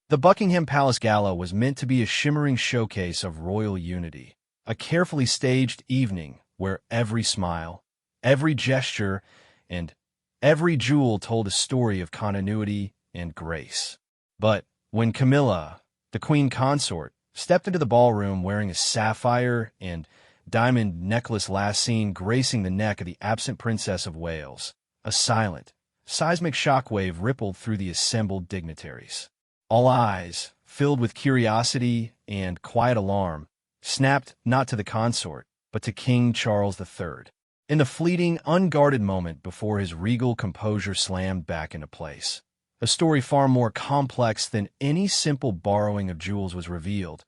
The Buckingham Palace Gala was meant to be a shimmering showcase of royal unity, a carefully staged evening where every smile, every gesture, and every jewel told a story of continuity and grace. But when Camilla, the queen consort, stepped into the ballroom wearing a sapphire and diamond necklace last seen gracing the neck of the absent Princess of Wales, a silent, seismic shockwave rippled through the assembled dignitaries. All eyes, filled with curiosity and quiet alarm, snapped not to the consort, but to King Charles III. In the fleeting, unguarded moment before his regal composure slammed back into place, a story far more complex than any simple borrowing of jewels was revealed,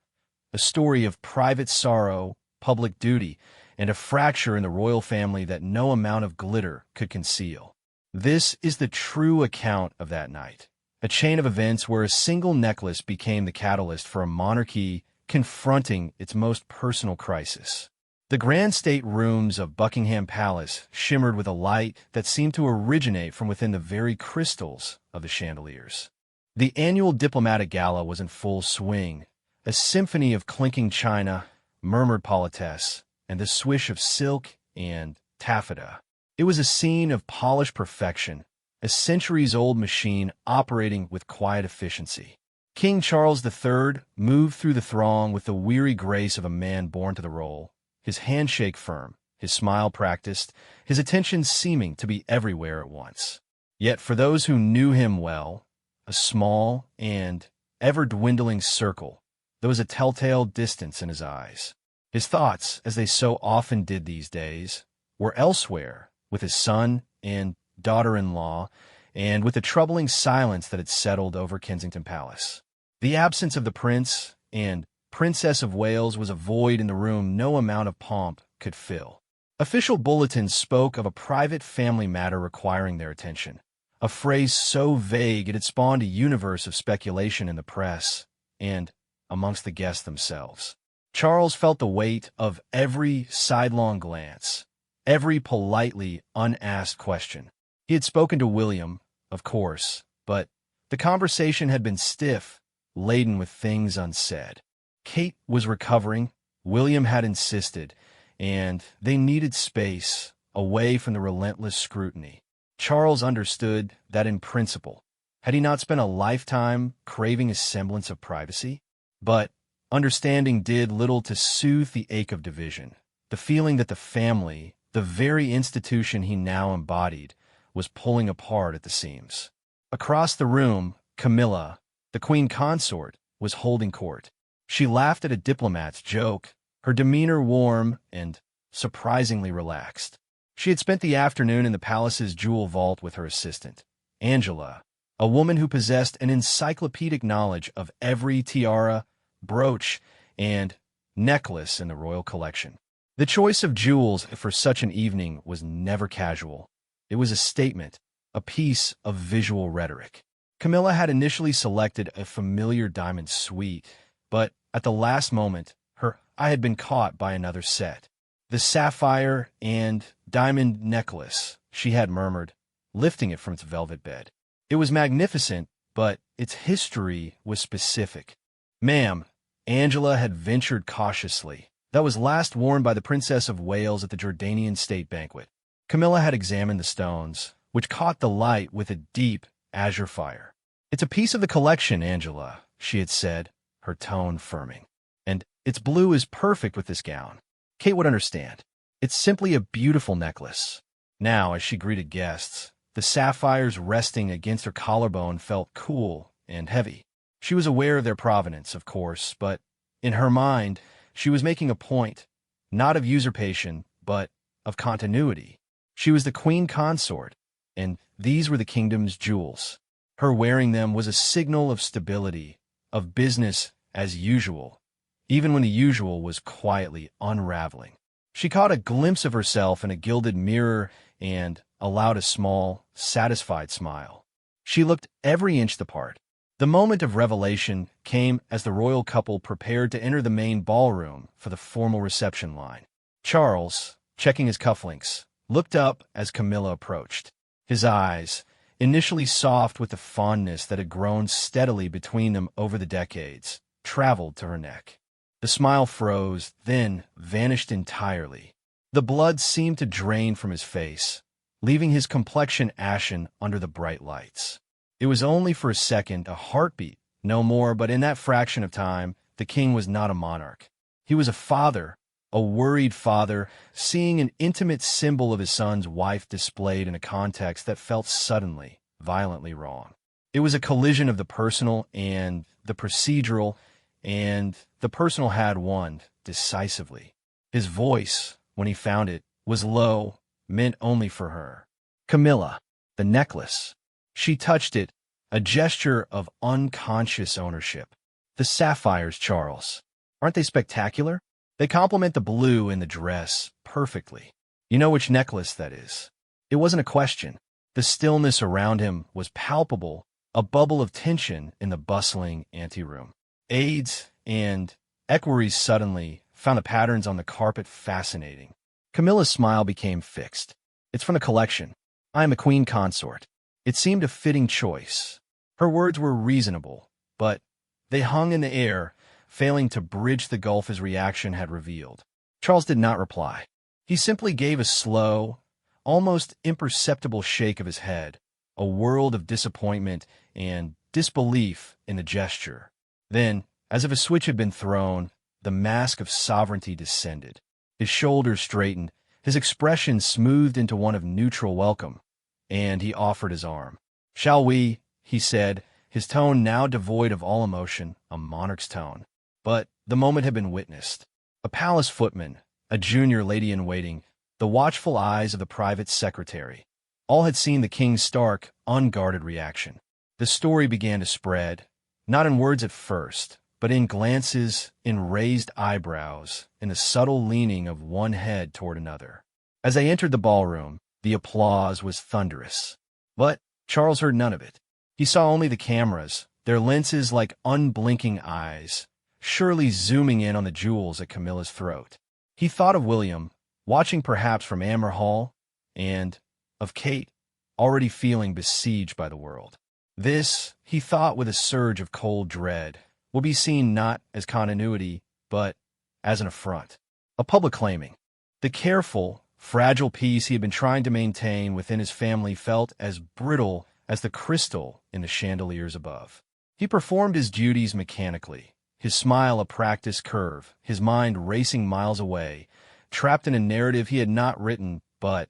a story of private sorrow, public duty, and a fracture in the royal family that no amount of glitter could conceal. This is the true account of that night, a chain of events where a single necklace became the catalyst for a monarchy confronting its most personal crisis. The grand state rooms of Buckingham Palace shimmered with a light that seemed to originate from within the very crystals of the chandeliers. The annual diplomatic gala was in full swing, a symphony of clinking china, murmured politesse, and the swish of silk and taffeta. It was a scene of polished perfection, a centuries-old machine operating with quiet efficiency. King Charles III moved through the throng with the weary grace of a man born to the role, his handshake firm, his smile practiced, his attention seeming to be everywhere at once. Yet for those who knew him well, a small and ever-dwindling circle, there was a telltale distance in his eyes. His thoughts, as they so often did these days, were elsewhere, with his son and daughter-in-law, and with the troubling silence that had settled over Kensington Palace. The absence of the Prince and Princess of Wales was a void in the room no amount of pomp could fill. Official bulletins spoke of a private family matter requiring their attention, a phrase so vague it had spawned a universe of speculation in the press and amongst the guests themselves. Charles felt the weight of every sidelong glance, every politely unasked question. He had spoken to William, of course, but the conversation had been stiff, laden with things unsaid. Kate was recovering, William had insisted, and they needed space, away from the relentless scrutiny. Charles understood that in principle, had he not spent a lifetime craving a semblance of privacy? But understanding did little to soothe the ache of division, the feeling that the family, the very institution he now embodied, was pulling apart at the seams. Across the room, Camilla, the queen consort, was holding court. She laughed at a diplomat's joke, her demeanor warm and surprisingly relaxed. She had spent the afternoon in the palace's jewel vault with her assistant, Angela, a woman who possessed an encyclopedic knowledge of every tiara, brooch, and necklace in the royal collection. The choice of jewels for such an evening was never casual. It was a statement, a piece of visual rhetoric. Camilla had initially selected a familiar diamond suite, but at the last moment, her eye had been caught by another set. The sapphire and diamond necklace, she had murmured, lifting it from its velvet bed. It was magnificent, but its history was specific. "Ma'am," Angela had ventured cautiously, "that was last worn by the Princess of Wales at the Jordanian state banquet." Camilla had examined the stones, which caught the light with a deep azure fire. "It's a piece of the collection, Angela," she had said, her tone firming. "And its blue is perfect with this gown. Kate would understand. It's simply a beautiful necklace." Now, as she greeted guests, the sapphires resting against her collarbone felt cool and heavy. She was aware of their provenance, of course, but in her mind, she was making a point, not of usurpation, but of continuity. She was the queen consort, and these were the kingdom's jewels. Her wearing them was a signal of stability, of business as usual, even when the usual was quietly unraveling. She caught a glimpse of herself in a gilded mirror and allowed a small, satisfied smile. She looked every inch the part. The moment of revelation came as the royal couple prepared to enter the main ballroom for the formal reception line. Charles, checking his cufflinks, looked up as Camilla approached. His eyes, initially soft with the fondness that had grown steadily between them over the decades, traveled to her neck. The smile froze, then vanished entirely. The blood seemed to drain from his face, leaving his complexion ashen under the bright lights. It was only for a second, a heartbeat, no more, but in that fraction of time, the king was not a monarch. He was a father, a worried father, seeing an intimate symbol of his son's wife displayed in a context that felt suddenly, violently wrong. It was a collision of the personal and the procedural, and the personal had won decisively. His voice, when he found it, was low, meant only for her. "Camilla, the necklace." She touched it, a gesture of unconscious ownership. "The sapphires, Charles. Aren't they spectacular? They complement the blue in the dress perfectly. You know which necklace that is." It wasn't a question. The stillness around him was palpable, a bubble of tension in the bustling anteroom. Aides and equerries suddenly found the patterns on the carpet fascinating. Camilla's smile became fixed. "It's from the collection. I am a queen consort." It seemed a fitting choice. Her words were reasonable, but they hung in the air, failing to bridge the gulf his reaction had revealed. Charles did not reply. He simply gave a slow, almost imperceptible shake of his head, a world of disappointment and disbelief in the gesture. Then, as if a switch had been thrown, the mask of sovereignty descended. His shoulders straightened, his expression smoothed into one of neutral welcome, and he offered his arm. "Shall we?" he said, his tone now devoid of all emotion, a monarch's tone. But the moment had been witnessed. A palace footman, a junior lady-in-waiting, the watchful eyes of the private secretary. All had seen the king's stark, unguarded reaction. The story began to spread, not in words at first, but in glances, in raised eyebrows, in the subtle leaning of one head toward another. As they entered the ballroom, the applause was thunderous. But Charles heard none of it. He saw only the cameras, their lenses like unblinking eyes, surely zooming in on the jewels at Camilla's throat. He thought of William, watching perhaps from Amer Hall, and of Kate, already feeling besieged by the world. This, he thought with a surge of cold dread, will be seen not as continuity, but as an affront, a public claiming. The careful, fragile peace he had been trying to maintain within his family felt as brittle as the crystal in the chandeliers above. He performed his duties mechanically, his smile a practiced curve, his mind racing miles away, trapped in a narrative he had not written but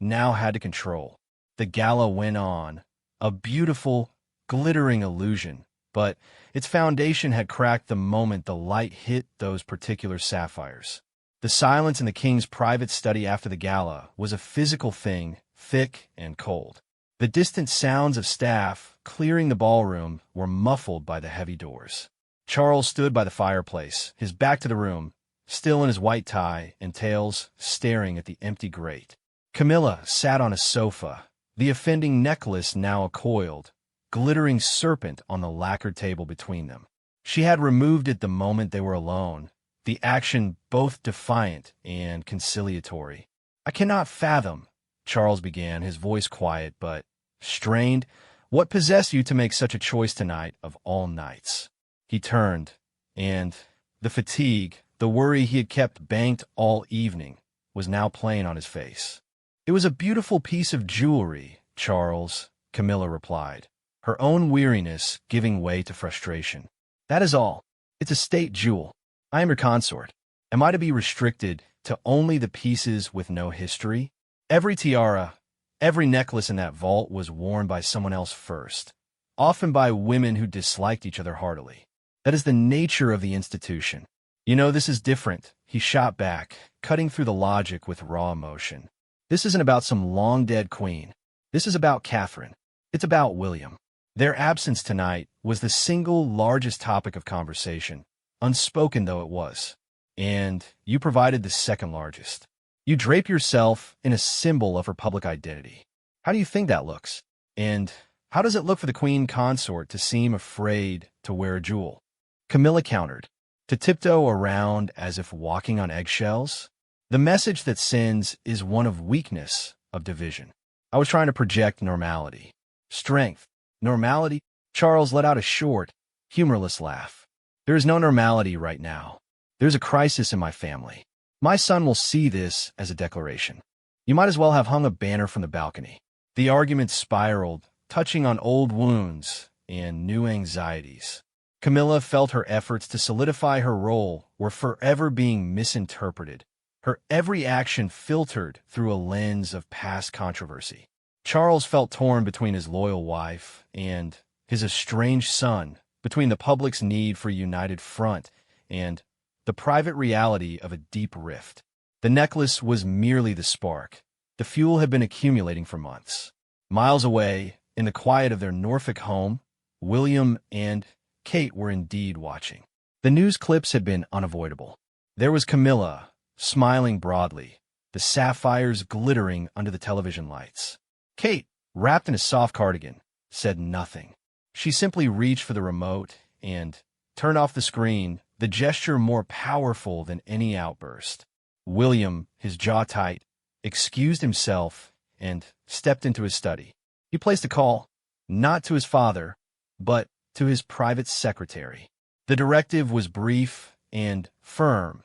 now had to control. The gala went on, a beautiful, glittering illusion, but its foundation had cracked the moment the light hit those particular sapphires. The silence in the king's private study after the gala was a physical thing, thick and cold. The distant sounds of staff clearing the ballroom were muffled by the heavy doors. Charles stood by the fireplace, his back to the room, still in his white tie and tails, staring at the empty grate. Camilla sat on a sofa, the offending necklace now a coiled, glittering serpent on the lacquered table between them. She had removed it the moment they were alone, the action both defiant and conciliatory. "I cannot fathom," Charles began, his voice quiet but strained, "what possessed you to make such a choice tonight of all nights." He turned, and the fatigue, the worry he had kept banked all evening, was now plain on his face. "It was a beautiful piece of jewelry, Charles," Camilla replied, her own weariness giving way to frustration. "That is all. It's a state jewel. I am your consort. Am I to be restricted to only the pieces with no history? Every tiara, every necklace in that vault was worn by someone else first, often by women who disliked each other heartily. That is the nature of the institution. You know, this is different," he shot back, cutting through the logic with raw emotion. "This isn't about some long-dead queen. This is about Catherine. It's about William." Their absence tonight was the single largest topic of conversation, unspoken though it was, and you provided the second largest. You drape yourself in a symbol of her public identity. How do you think that looks? And how does it look for the queen consort to seem afraid to wear a jewel? Camilla countered. To tiptoe around as if walking on eggshells? The message that sends is one of weakness, of division. I was trying to project normality. strength, normality. Charles let out a short, humorless laugh. There is no normality right now. There's a crisis in my family. My son will see this as a declaration. You might as well have hung a banner from the balcony. The argument spiraled, touching on old wounds and new anxieties. Camilla felt her efforts to solidify her role were forever being misinterpreted, her every action filtered through a lens of past controversy. Charles felt torn between his loyal wife and his estranged son, between the public's need for a united front and the private reality of a deep rift. The necklace was merely the spark. The fuel had been accumulating for months. Miles away, in the quiet of their Norfolk home, William and Kate were indeed watching. The news clips had been unavoidable. There was Camilla, smiling broadly, the sapphires glittering under the television lights. Kate, wrapped in a soft cardigan, said nothing. She simply reached for the remote and turned off the screen, the gesture more powerful than any outburst. William, his jaw tight, excused himself and stepped into his study. He placed a call, not to his father, but to his private secretary. The directive was brief and firm.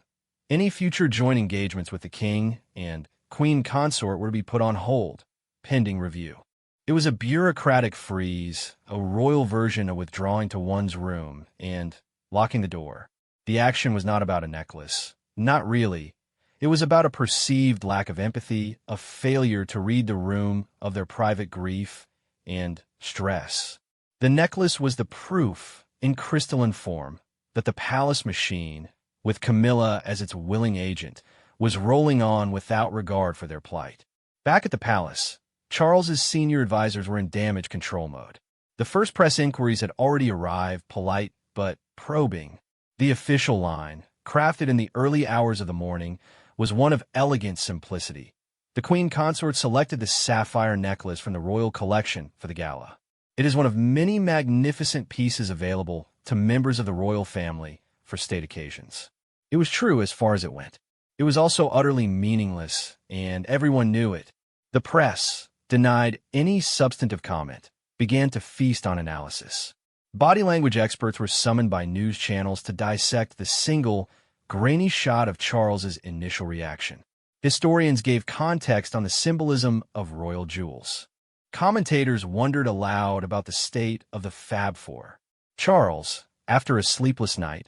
Any future joint engagements with the king and queen consort were to be put on hold, pending review. It was a bureaucratic freeze, a royal version of withdrawing to one's room and locking the door. The action was not about a necklace. Not really. It was about a perceived lack of empathy, a failure to read the room of their private grief and stress. The necklace was the proof, in crystalline form, that the palace machine, with Camilla as its willing agent, was rolling on without regard for their plight. Back at the palace, Charles's senior advisors were in damage control mode. The first press inquiries had already arrived, polite but probing. The official line, crafted in the early hours of the morning, was one of elegant simplicity. The queen consort selected the sapphire necklace from the royal collection for the gala. It is one of many magnificent pieces available to members of the royal family for state occasions. It was true as far as it went. It was also utterly meaningless, and everyone knew it. The press, denied any substantive comment, began to feast on analysis. Body language experts were summoned by news channels to dissect the single, grainy shot of Charles's initial reaction. Historians gave context on the symbolism of royal jewels. Commentators wondered aloud about the state of the Fab Four. Charles, after a sleepless night,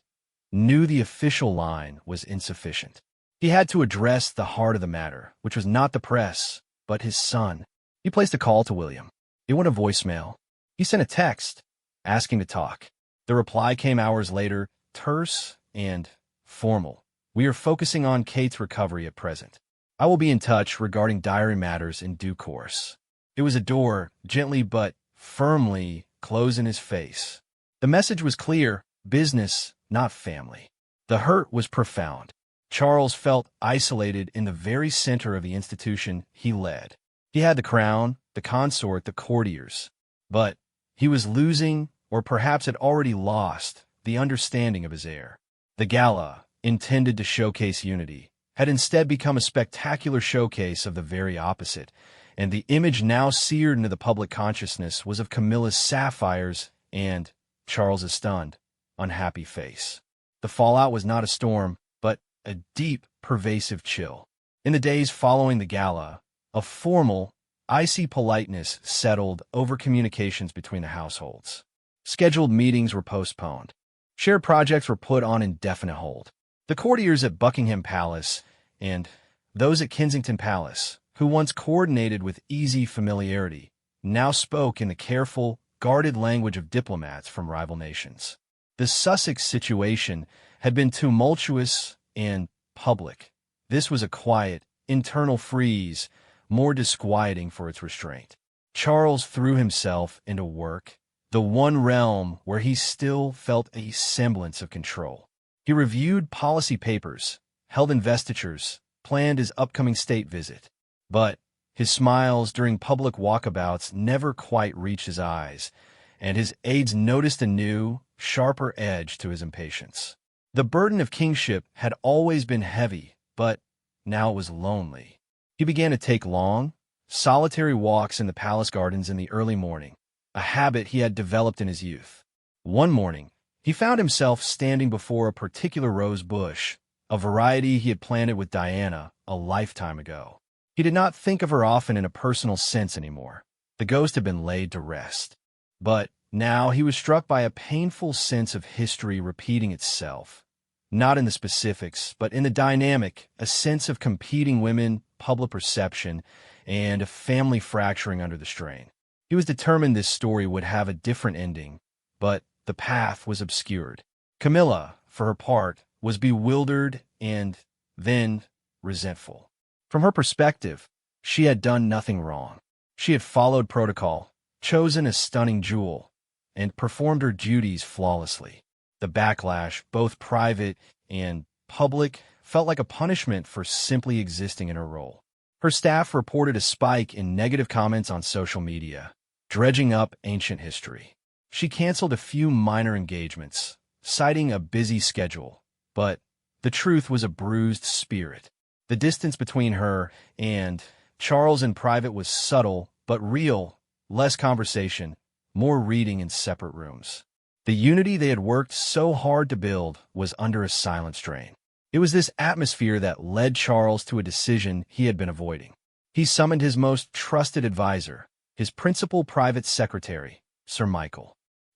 knew the official line was insufficient. He had to address the heart of the matter, which was not the press, but his son. He placed a call to William. It went a voicemail. He sent a text, asking to talk. The reply came hours later, terse and formal. We are focusing on Kate's recovery at present. I will be in touch regarding diary matters in due course. It was a door, gently but firmly closed in his face. The message was clear: business, not family. The hurt was profound. Charles felt isolated in the very center of the institution he led. He had the crown, the consort, the courtiers. But he was losing, or perhaps had already lost, the understanding of his heir. The gala, intended to showcase unity, had instead become a spectacular showcase of the very opposite, and the image now seared into the public consciousness was of Camilla's sapphires and Charles's stunned, unhappy face. The fallout was not a storm, but a deep, pervasive chill. In the days following the gala, a formal, icy politeness settled over communications between the households. Scheduled meetings were postponed. Shared projects were put on indefinite hold. The courtiers at Buckingham Palace and those at Kensington Palace, who once coordinated with easy familiarity, now spoke in the careful, guarded language of diplomats from rival nations. The Sussex situation had been tumultuous and public. This was a quiet, internal freeze, more disquieting for its restraint. Charles threw himself into work, the one realm where he still felt a semblance of control. He reviewed policy papers, held investitures, planned his upcoming state visit. But his smiles during public walkabouts never quite reached his eyes, and his aides noticed a new, sharper edge to his impatience. The burden of kingship had always been heavy, but now it was lonely. He began to take long, solitary walks in the palace gardens in the early morning, a habit he had developed in his youth. One morning, he found himself standing before a particular rose bush, a variety he had planted with Diana a lifetime ago. He did not think of her often in a personal sense anymore. The ghost had been laid to rest. But now he was struck by a painful sense of history repeating itself. Not in the specifics, but in the dynamic, a sense of competing women, public perception, and a family fracturing under the strain. He was determined this story would have a different ending, but the path was obscured. Camilla, for her part, was bewildered and then resentful. From her perspective, she had done nothing wrong. She had followed protocol, chosen a stunning jewel, and performed her duties flawlessly. The backlash, both private and public, felt like a punishment for simply existing in her role. Her staff reported a spike in negative comments on social media, dredging up ancient history. She canceled a few minor engagements, citing a busy schedule, but the truth was a bruised spirit. The distance between her and Charles in private was subtle but real, less conversation, more reading in separate rooms. The unity they had worked so hard to build was under a silent strain. It was this atmosphere that led Charles to a decision he had been avoiding. He summoned his most trusted advisor, his principal private secretary, Sir Michael.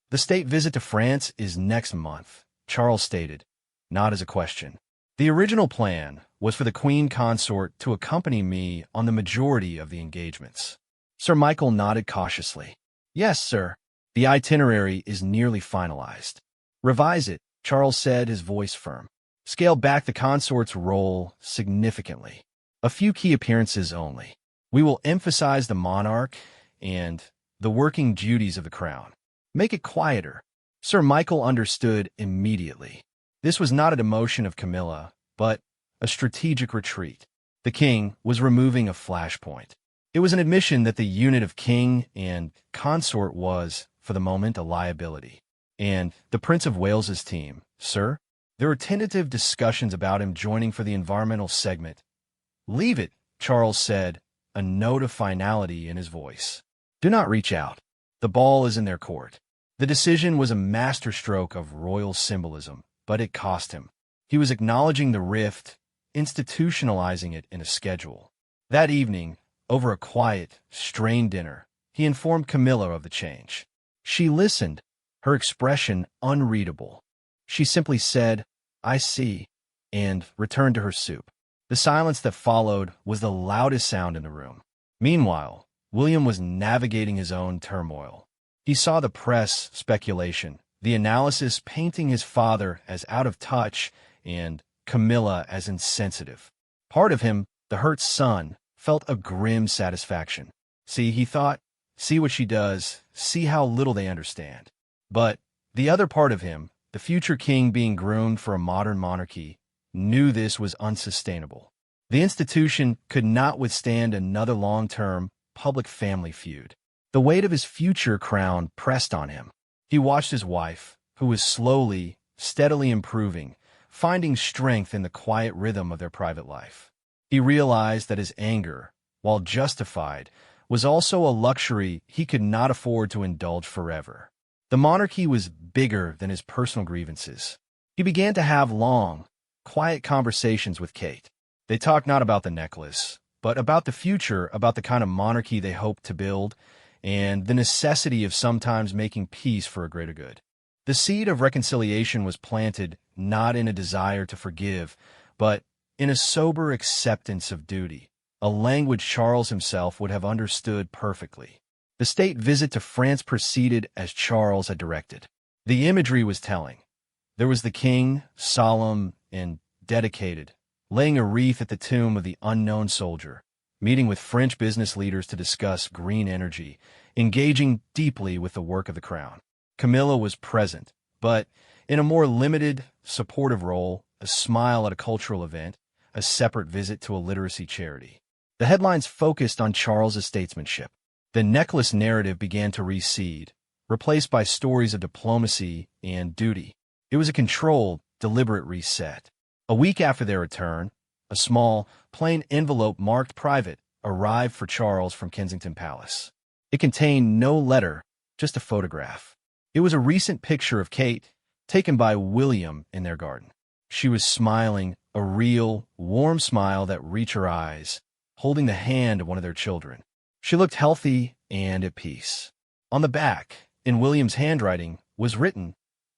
"The state visit to France is next month," Charles stated, not as a question. "The original plan was for the Queen Consort to accompany me on the majority of the engagements." Sir Michael nodded cautiously. "Yes, sir. The itinerary is nearly finalized." "Revise it," Charles said, his voice firm. "Scale back the consort's role significantly. A few key appearances only. We will emphasize the monarch and the working duties of the crown. Make it quieter." Sir Michael understood immediately. This was not a demotion of Camilla, but a strategic retreat. The king was removing a flashpoint. It was an admission that the unit of king and consort was, for the moment, a liability. "And the Prince of Wales's team, sir? There are tentative discussions about him joining for the environmental segment." "Leave it," Charles said, a note of finality in his voice. "Do not reach out. The ball is in their court." The decision was a masterstroke of royal symbolism, but it cost him. He was acknowledging the rift, institutionalizing it in a schedule. That evening, over a quiet, strained dinner, he informed Camilla of the change. She listened, her expression unreadable. She simply said, "I see," and returned to her soup. The silence that followed was the loudest sound in the room. Meanwhile, William was navigating his own turmoil. He saw the press speculation, the analysis painting his father as out of touch and Camilla as insensitive. Part of him, the hurt son, felt a grim satisfaction. See, he thought, see what she does, see how little they understand. But the other part of him, the future king being groomed for a modern monarchy, knew this was unsustainable. The institution could not withstand another long-term, public family feud. The weight of his future crown pressed on him. He watched his wife, who was slowly, steadily improving, finding strength in the quiet rhythm of their private life. He realized that his anger, while justified, was also a luxury he could not afford to indulge forever. The monarchy was bigger than his personal grievances. He began to have long, quiet conversations with Kate. They talked not about the necklace, but about the future, about the kind of monarchy they hoped to build, and the necessity of sometimes making peace for a greater good. The seed of reconciliation was planted not in a desire to forgive, but in a sober acceptance of duty, a language Charles himself would have understood perfectly. The state visit to France proceeded as Charles had directed. The imagery was telling. There was the king, solemn and dedicated, laying a wreath at the tomb of the unknown soldier, meeting with French business leaders to discuss green energy, engaging deeply with the work of the crown. Camilla was present, but in a more limited, supportive role, a smile at a cultural event, a separate visit to a literacy charity. The headlines focused on Charles's statesmanship. The necklace narrative began to recede, replaced by stories of diplomacy and duty. It was a controlled, deliberate reset. A week after their return, a small, plain envelope marked private arrived for Charles from Kensington Palace. It contained no letter, just a photograph. It was a recent picture of Kate, taken by William in their garden. She was smiling, a real, warm smile that reached her eyes, holding the hand of one of their children. She looked healthy and at peace. On the back, in William's handwriting, was written,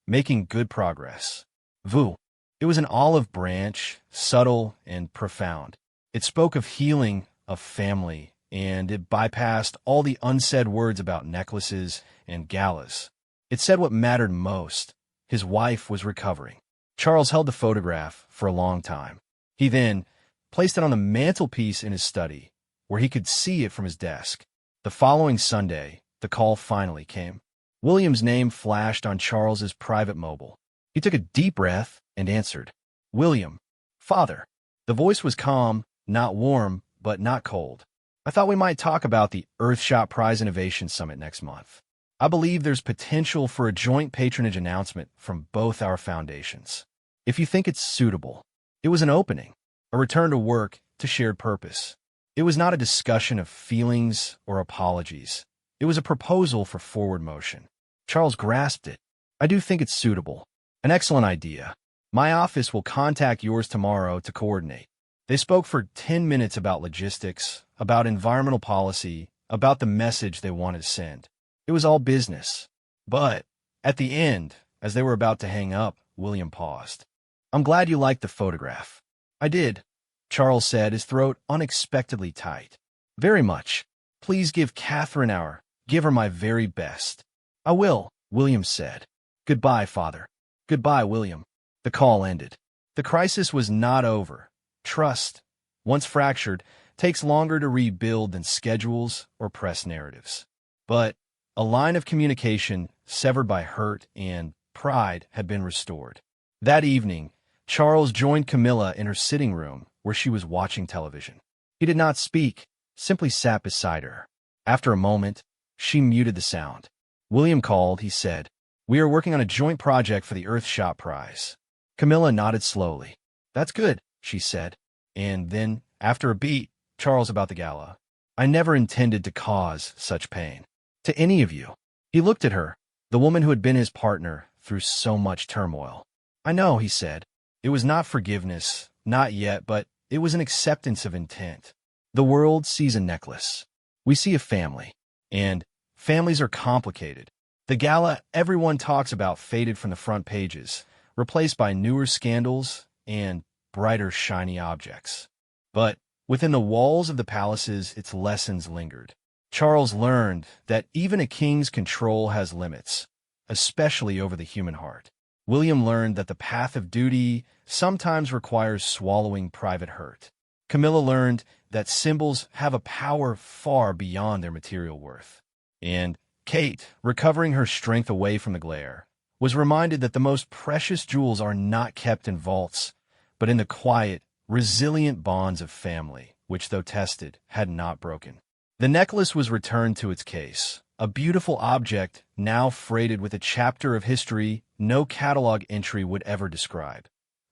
"Making good progress. Vous." It was an olive branch, subtle and profound. It spoke of healing, of family, and it bypassed all the unsaid words about necklaces and galas. It said what mattered most. His wife was recovering. Charles held the photograph for a long time. He then placed it on the mantelpiece in his study, where he could see it from his desk. The following Sunday, the call finally came. William's name flashed on Charles's private mobile. He took a deep breath and answered. "William." "Father." The voice was calm, not warm, but not cold. "I thought we might talk about the Earthshot Prize Innovation Summit next month. I believe there's potential for a joint patronage announcement from both our foundations. If you think it's suitable." It was an opening, a return to work, to shared purpose. It was not a discussion of feelings or apologies. It was a proposal for forward motion. Charles grasped it. "I do think it's suitable. An excellent idea. My office will contact yours tomorrow to coordinate." They spoke for 10 minutes about logistics, about environmental policy, about the message they wanted to send. It was all business. But at the end, as they were about to hang up, William paused. "I'm glad you liked the photograph." "I did," Charles said, his throat unexpectedly tight. "Very much. Please give Catherine give her my very best." "I will," William said. "Goodbye, Father." "Goodbye, William." The call ended. The crisis was not over. Trust, once fractured, takes longer to rebuild than schedules or press narratives. But a line of communication severed by hurt and pride had been restored. That evening, Charles joined Camilla in her sitting room where she was watching television. He did not speak, simply sat beside her. After a moment, she muted the sound. "William called," he said. "We are working on a joint project for the Earthshot Prize." Camilla nodded slowly. "That's good," she said. And then, after a beat, Charles about the gala. "I never intended to cause such pain to any of you." He looked at her, the woman who had been his partner through so much turmoil. "I know," he said. "It was not forgiveness, not yet, but it was an acceptance of intent. The world sees a necklace. We see a family. And families are complicated. The gala everyone talks about faded from the front pages, replaced by newer scandals and brighter, shiny objects. But within the walls of the palaces, its lessons lingered. Charles learned that even a king's control has limits, especially over the human heart. William learned that the path of duty sometimes requires swallowing private hurt. Camilla learned that symbols have a power far beyond their material worth. And Kate, recovering her strength away from the glare, was reminded that the most precious jewels are not kept in vaults, but in the quiet, resilient bonds of family, which, though tested, had not broken. The necklace was returned to its case, a beautiful object now freighted with a chapter of history no catalog entry would ever describe.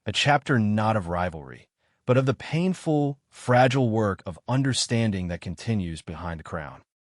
A chapter not of rivalry, but of the painful, fragile work of understanding that continues behind the crown.